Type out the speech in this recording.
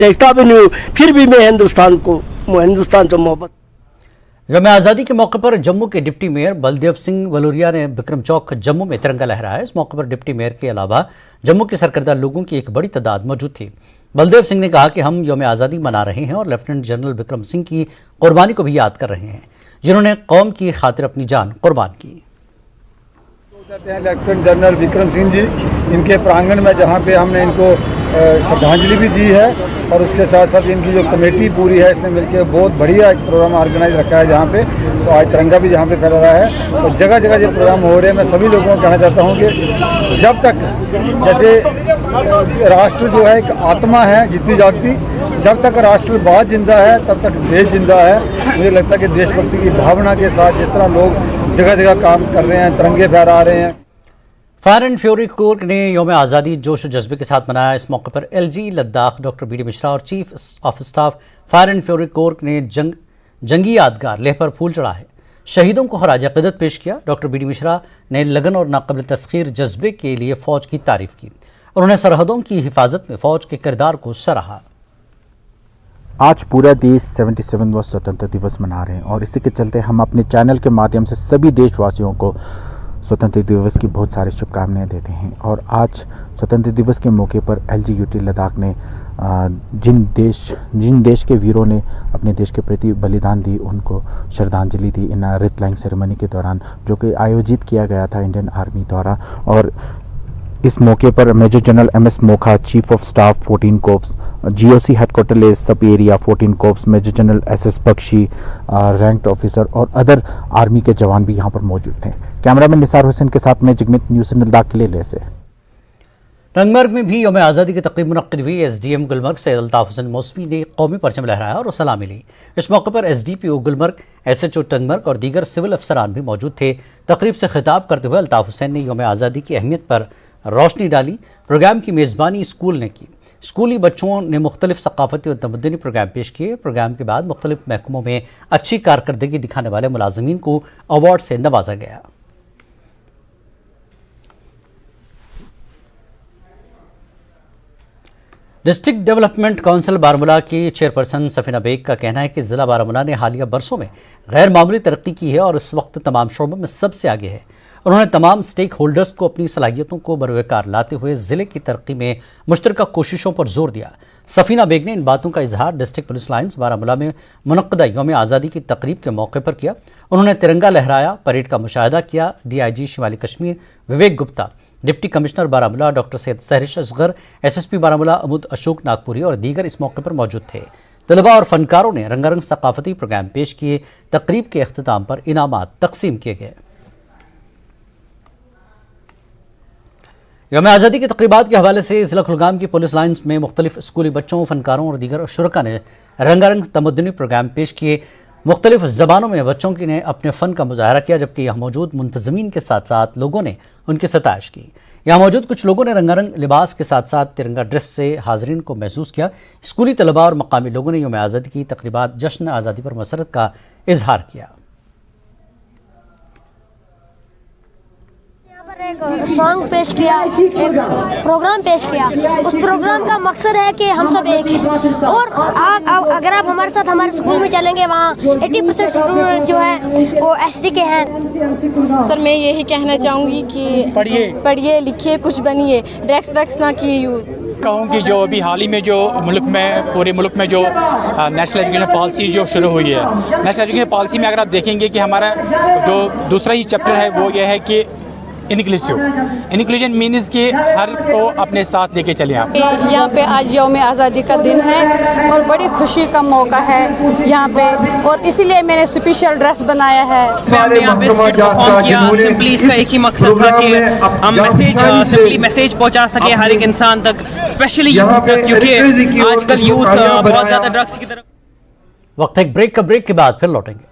देखता भी नहीं हूँ, फिर भी मैं हिंदुस्तान से मोहब्बत। यौम आज़ादी के मौके पर जम्मू के डिप्टी मेयर बलदेव सिंह वलोरिया ने विक्रम चौक जम्मू में तिरंगा लहराया। इस मौके पर डिप्टी मेयर के अलावा जम्मू के सरकर्दा लोगों की एक बड़ी तादाद मौजूद थी। बलदेव सिंह ने कहा कि हम यौम आज़ादी मना रहे हैं और लेफ्टिनेंट जनरल विक्रम सिंह की कुर्बानी को भी याद कर रहे हैं, जिन्होंने कौम की खातिर अपनी जान कुर्बान की। लेफ्टिनेंट जनरल विक्रम सिंह जी, इनके प्रांगण में जहाँ पे हमने इनको श्रद्धांजलि भी दी है और उसके साथ साथ इनकी जो कमेटी पूरी है इसने मिलकर बहुत बढ़िया एक प्रोग्राम ऑर्गेनाइज रखा है जहाँ पे, तो आज तिरंगा भी जहाँ पे फैला रहा है और जगह जगह जो प्रोग्राम हो रहे हैं। मैं सभी लोगों को कहना चाहता हूँ कि जब तक जैसे राष्ट्र जो है एक आत्मा है जीती जागती, जब तक राष्ट्रवाद जिंदा है तब तक देश जिंदा है। मुझे लगता है कि देशभक्ति की भावना के साथ जिस तरह लोग जगह जगह काम कर रहे हैं, तिरंगे फहरा रहे हैं। फायर एंड फ्यूरी कोर ने यौम आज़ादी जोश और जज्बे के साथ मनाया। इस मौके पर LG Ladakh doctor BD Mishra और chief of staff fire and fury corps ने जंगी यादगार लेह पर फूल चढ़ाए, शहीदों को खराज अक़ीदत पेश किया। डॉक्टर BD मिश्रा ने लगन और नाक़ाबिल तस्ख़ीर जज्बे के लिए फ़ौज की तारीफ़ की। उन्होंने सरहदों की हिफाजत में फ़ौज के किरदार को सराहा। आज पूरा देश 77वां स्वतंत्रता दिवस मना रहे हैं और इसी के चलते हम अपने चैनल के माध्यम से सभी देशवासियों को स्वतंत्रता दिवस की बहुत सारी शुभकामनाएं देते हैं। और आज स्वतंत्रता दिवस के मौके पर LGUT लद्दाख ने जिन देश के वीरों ने अपने देश के प्रति बलिदान दी उनको श्रद्धांजलि दी इन रिट फ्लाइंग सेरेमनी के दौरान, जो कि आयोजित किया गया था इंडियन आर्मी द्वारा। और इस मौके पर major general MS Mokha, chief of staff 14 corps, GOC headquarter Leh sub area 14 corps, major general SS Bakshi, ranked officer और अदर आर्मी के जवान भी यहाँ पर मौजूद थे। कैमरामैन निसार हुसैन के साथ मैं जिगमित, न्यूज़ लद्दाख के लिए ले से। रंगमर्ग में भी यौम आज़ादी की तकरीब मुनक्किद हुई। SDM गुलमर्ग सैयद अल्ताफ़ हुसैन मौसवी ने कौमी परचम लहराया और सलामी ली। इस मौके पर SDPO गुलमर्ग, SHO टंगमर्ग और दीगर सिविल अफसरान भी मौजूद थे। तकरीब से खिताब करते हुए अल्ताफ़ हुसैन ने यौम आज़ादी की अहमियत पर रोशनी डाली। प्रोग्राम की मेज़बानी स्कूल ने की। स्कूली बच्चों ने मुख्तलिफ सकाफती और तमद्दुनी प्रोग्राम पेश किए। प्रोग्राम के बाद मुख्तलिफ महकमों में अच्छी कारकर्दगी दिखाने वाले मुलाजमीन को अवार्ड से नवाजा गया। डिस्ट्रिक्ट डेवलपमेंट काउंसिल बारामूला की चेयरपर्सन सफीना बेग का कहना है कि ज़िला बारामूला ने हालिया बरसों में गैर मामूली तरक्की की है और इस वक्त तमाम शोबों में सबसे आगे है। उन्होंने तमाम स्टेक होल्डर्स को अपनी सलाहियतों को बरवकार लाते हुए ज़िले की तरक्की में मुश्तरका कोशिशों पर जोर दिया। सफीना बेग ने इन बातों का इजहार डिस्ट्रिक्ट पुलिस लाइन्स बारामूला में मुनक्किदा यौम आज़ादी की तकरीब के मौके पर किया। उन्होंने तिरंगा लहराया, परेड का मुशाहिदा किया। DIG शिमाली Kashmir Vivek Gupta, deputy commissioner Baramulla doctor Syed Sehrish Asgar, SSP Baramulla Amod Ashok Nagpure और दीगर इस मौके पर मौजूद थे। तलबा और फनकारों ने रंगारंग सकाफती प्रोग्राम पेश किए। तकरीब के अख्तिताम पर इनामात तकसीम किए गए। यौम आज़ादी की तकरीबात के हवाले से ज़िला कुलगाम की पुलिस लाइन्स में मुख्तलिफ स्कूली बच्चों, फनकारों और दीगर शुरका ने रंगारंग तमद्दुनी प्रोग्राम पेश किए। मुख्तलिफ ज़बानों में बच्चों ने अपने फ़न का मुजाहरा किया, जबकि यहाँ मौजूद मुंतज़मीन के साथ साथ लोगों ने उनकी सताइश की। यहाँ मौजूद कुछ लोगों ने रंगारंग लिबास के साथ साथ तिरंगा ड्रेस से हाज़रीन को महसूस किया। स्कूली तलबा और मकामी लोगों ने यौम आज़ादी की तकरीबात जश्न आज़ादी पर मसरत का इजहार किया। एक सॉन्ग पेश किया, एक प्रोग्राम पेश किया। उस प्रोग्राम का मकसद है कि हम सब एक हैं और अगर आप हमारे साथ हमारे स्कूल में चलेंगे, वहाँ 80% स्टूडेंट जो है वो SD के हैं। सर मैं यही कहना चाहूँगी कि पढ़िए लिखिए कुछ बनिए, ड्रग्स वैक्स ना किए यूज़। कहूँ कि जो अभी हाल ही में जो पूरे मुल्क में जो नेशनल एजुकेशन पॉलिसी जो शुरू हुई है, नेशनल एजुकेशन पॉलिसी में अगर आप देखेंगे कि हमारा जो दूसरा ही चैप्टर है वो ये है कि इनक्लूजन मीन्स कि हर को अपने साथ लेके चले। आप यहाँ पे आज यौम आज़ादी का दिन है और बड़ी खुशी का मौका है यहाँ पे, और इसीलिए मैंने स्पेशल ड्रेस बनाया है। हमने यहाँ पे स्किट परफॉर्म किया। सिंपली इसका एक ही मकसद था कि हम मैसेज पहुँचा सके हर एक इंसान तक, स्पेशली यूथ तक, क्योंकि आजकल यूथ बहुत ज़्यादा ड्रग्स की तरफ। वक्त है ब्रेक के बाद फिर लौटेंगे।